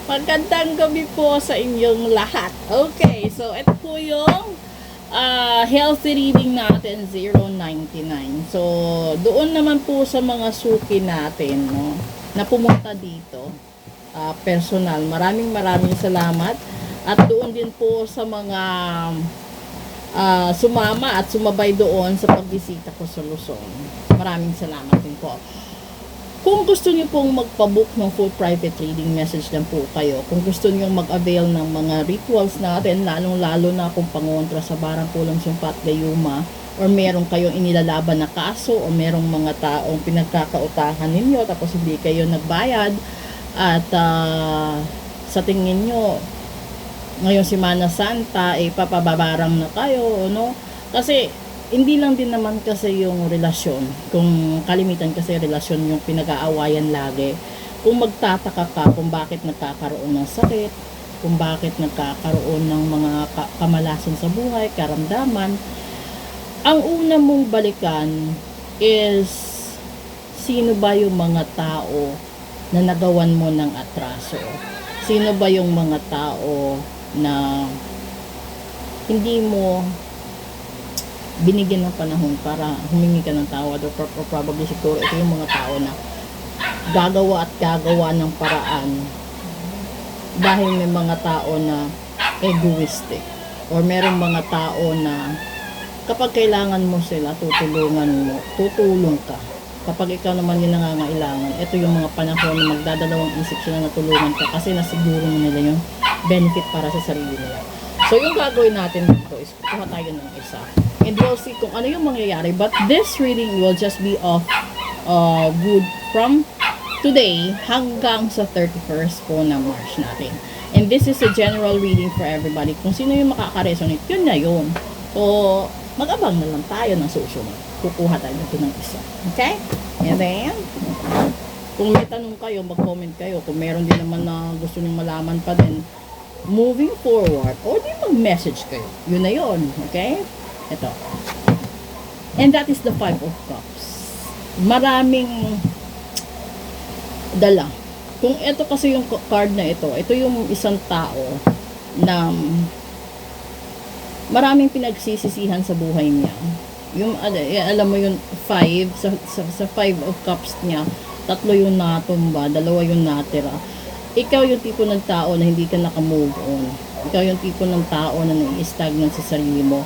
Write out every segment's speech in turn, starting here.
Magandang gabi po sa inyong lahat. Okay, so ito po yung healthy reading natin, 099. So, doon naman po sa mga suki natin, no, na pumunta dito, personal, maraming salamat. At doon din po sa mga sumama at sumabay doon sa pagbisita ko sa Luzon. Maraming salamat din po. Kung gusto niyo pong magpabook ng full private reading, message lang po kayo. Kung gusto niyo mag-avail ng mga rituals natin, lalong-lalo na kung pangontra sa barang kulang sumpa at gayuma, or meron kayong inilalaban na kaso, o merong mga taong pinagkakautahan ninyo, tapos hindi kayo nagbayad, at sa tingin nyo, ngayon Semana Santa, papababarang na kayo, no? Kasi, hindi lang din naman kasi yung relasyon, kung kalimitan kasi relasyon yung pinag-aawayan lagi. Kung magtataka ka kung bakit nagkakaroon ng sakit, kung bakit nagkakaroon ng mga kamalasan sa buhay, karamdaman, ang una mong balikan is sino ba yung mga tao na nagawan mo ng atraso? Sino ba yung mga tao na hindi mo binigyan ng panahon para humingi ka ng tawad, or probably siguro ito yung mga tao na gagawa ng paraan dahil may mga tao na egoistic, or merong mga tao na kapag kailangan mo sila, tutulong ka. Kapag ikaw naman yung nangangailangan, ito yung mga panahon na magdadalawang isip sila na tulungan ka kasi nasiguro nila yung benefit para sa sarili nila. So yung gagawin natin dito is kuha tayo ng isa, and we'll see kung ano yung mangyayari. But this reading will just be of good from today hanggang sa 31st po na March natin. And this is a general reading for everybody. Kung sino yung makaka-resonate, yun na yun. So, mag-abang na lang tayo ng susunod. Kukuha tayo dito ng isa. Okay? And then, kung may tanong kayo, mag-comment kayo. Kung meron din naman na gusto nyo malaman pa din, moving forward, o di mag-message kayo. Yun na yun. Okay? Ito. And that is the 5 of Cups. Maraming dala. Kung ito kasi yung card na ito yung isang tao na maraming pinagsisisihan sa buhay niya. Yung, alam mo yung 5, sa 5 of Cups niya, 3 yung natumba, 2 yung natira. Ikaw yung tipo ng tao na hindi ka naka-move on. Ikaw yung tipo ng tao na nai-stagnant sa sarili mo.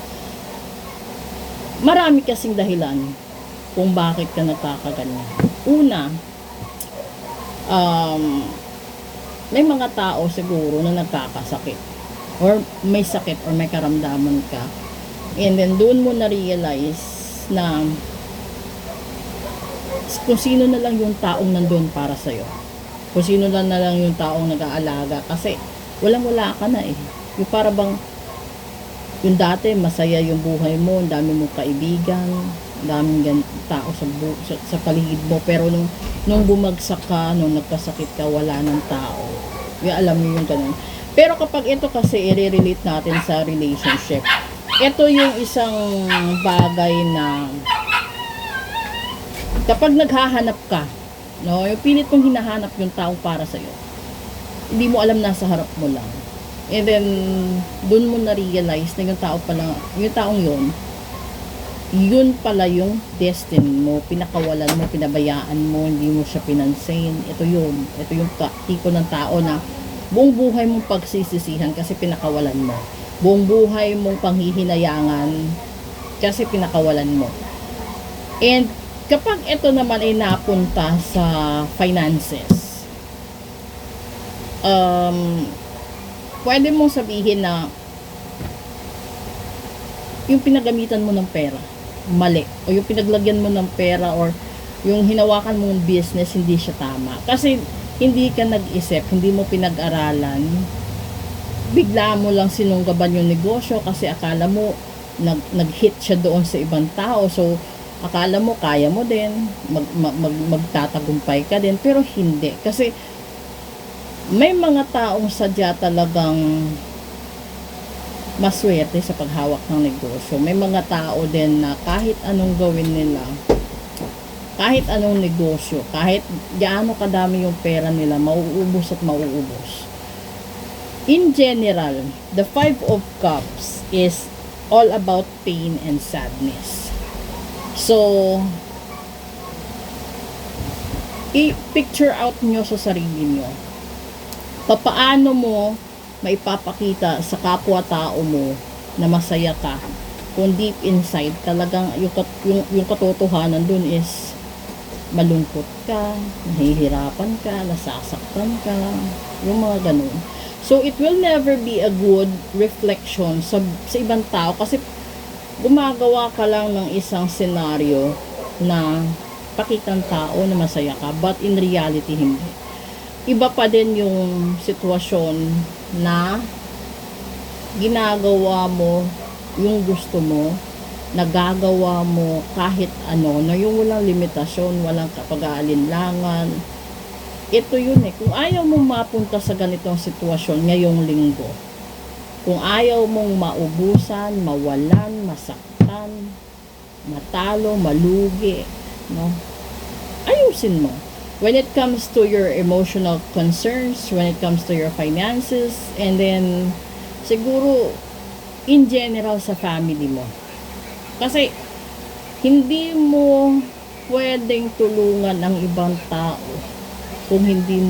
Marami kasing dahilan kung bakit ka nagkakaganyan. Una, may mga tao siguro na nagkakasakit, or may sakit, or may karamdaman ka, and then doon mo na-realize na kung sino na lang yung taong nandun para sa'yo, kung sino na lang yung taong nag-aalaga, kasi walang-wala ka na eh. Yung para bang yung dati masaya yung buhay mo, ang dami mong kaibigan, ang daming tao sa paligid mo, pero nung bumagsak ka, nung nagkasakit ka, wala ng tao. Yung alam mo yung ganun. Pero kapag ito kasi i-relate natin sa relationship, ito yung isang bagay na kapag naghahanap ka, no, yung pilit mong hinahanap yung taong para sa'yo, hindi mo alam, nasa harap mo lang. And then, dun mo na-realize na yung tao pala, yung taong yun pala yung destiny mo, pinakawalan mo, pinabayaan mo, hindi mo siya pinansin. Ito yun. Ito yung tipo ng tao na buong buhay mong pagsisisihan kasi pinakawalan mo. Buong buhay mong panghihinayangan kasi pinakawalan mo. And kapag ito naman ay napunta sa finances, pwede mong sabihin na yung pinagamitan mo ng pera mali, o yung pinaglagyan mo ng pera, or yung hinawakan mong business hindi siya tama kasi hindi ka nag-isip, hindi mo pinag-aralan, bigla mo lang sinunggaban yung negosyo kasi akala mo nag-hit siya doon sa ibang tao, so akala mo kaya mo din, magtatagumpay ka din, pero hindi, kasi may mga taong sadya talagang maswerte sa paghawak ng negosyo. May mga tao din na kahit anong gawin nila, kahit anong negosyo, kahit gaano kadami yung pera nila, mauubos at mauubos. In general, the Five of Cups is all about pain and sadness. So, i-picture out nyo sa sarili nyo. Papaano mo maipapakita sa kapwa-tao mo na masaya ka kung deep inside talagang yung katotohanan dun is malungkot ka, nahihirapan ka, nasasaktan ka, yung mga ganun. So, it will never be a good reflection sa ibang tao kasi gumagawa ka lang ng isang senaryo na pakitang tao na masaya ka, but in reality, hindi. Iba pa din yung sitwasyon na ginagawa mo yung gusto mo, nagagawa mo kahit ano, na yung walang limitasyon, walang kapag-aalinlangan. Ito yun eh. Kung ayaw mong mapunta sa ganitong sitwasyon ngayong linggo, kung ayaw mong maubusan, mawalan, masaktan, matalo, malugi, no? Ayusin mo. When it comes to your emotional concerns, when it comes to your finances, and then siguro in general sa family mo. Kasi hindi mo pwedeng tulungan ang ibang tao kung hindi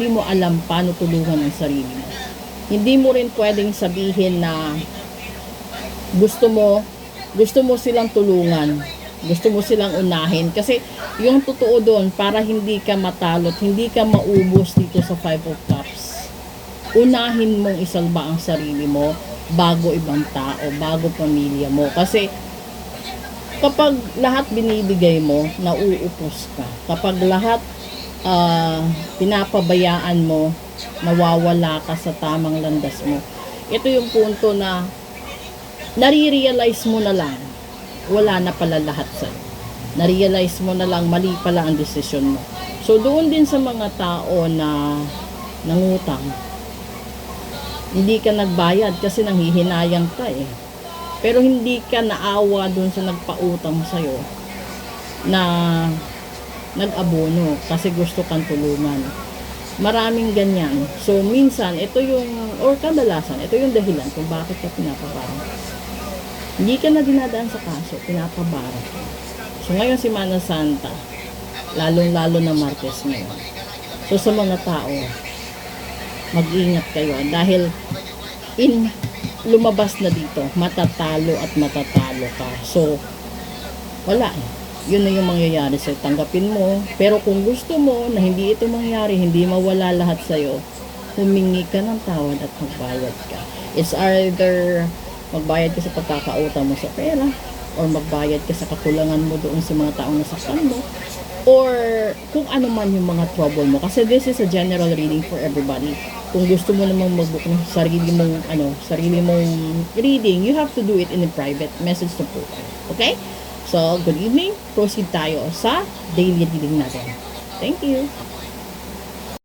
mo alam paano tulungan ang sarili mo. Hindi mo rin pwedeng sabihin na gusto mo silang tulungan, gusto mo silang unahin, kasi yung totoo doon, para hindi ka matalot, hindi ka maubos dito sa Five of Cups, unahin mong isalba ang sarili mo bago ibang tao, bago pamilya mo. Kasi kapag lahat binibigay mo, nauupos ka. Kapag lahat pinapabayaan mo, nawawala ka sa tamang landas mo. Ito yung punto na nare-realize mo na lang wala na pala lahat sa'yo. Na-realize mo na lang mali pala ang desisyon mo. So doon din sa mga tao na nangutang, hindi ka nagbayad kasi nanghihinayang ka eh. Pero hindi ka naawa doon sa nagpautang sa'yo na nag-abono kasi gusto kang tulungan. Maraming ganyan. So, minsan, ito yung, or kadalasan, ito yung dahilan kung bakit ka pinapabarang. Hindi ka na dinadaan sa kaso, pinapabarang. So, ngayon si Mana Santa, lalong-lalo na Martes ngayon. So, sa mga tao, mag-ingat kayo dahil lumabas na dito, matatalo at matatalo ka. So, wala eh. Yun na yung mangyayari sa'yo. Tanggapin mo. Pero kung gusto mo na hindi ito mangyari, hindi mawala lahat sa'yo, humingi ka ng tawad at magbayad ka. It's either magbayad ka sa pagkakautang mo sa pera, or magbayad ka sa kakulangan mo doon sa mga taong nasaktan mo, or kung ano man yung mga trouble mo. Kasi this is a general reading for everybody. Kung gusto mo namang mag-book ng sarili mong reading, you have to do it in a private message to po. Okay? So, good evening. Proceed tayo sa daily reading natin. Thank you.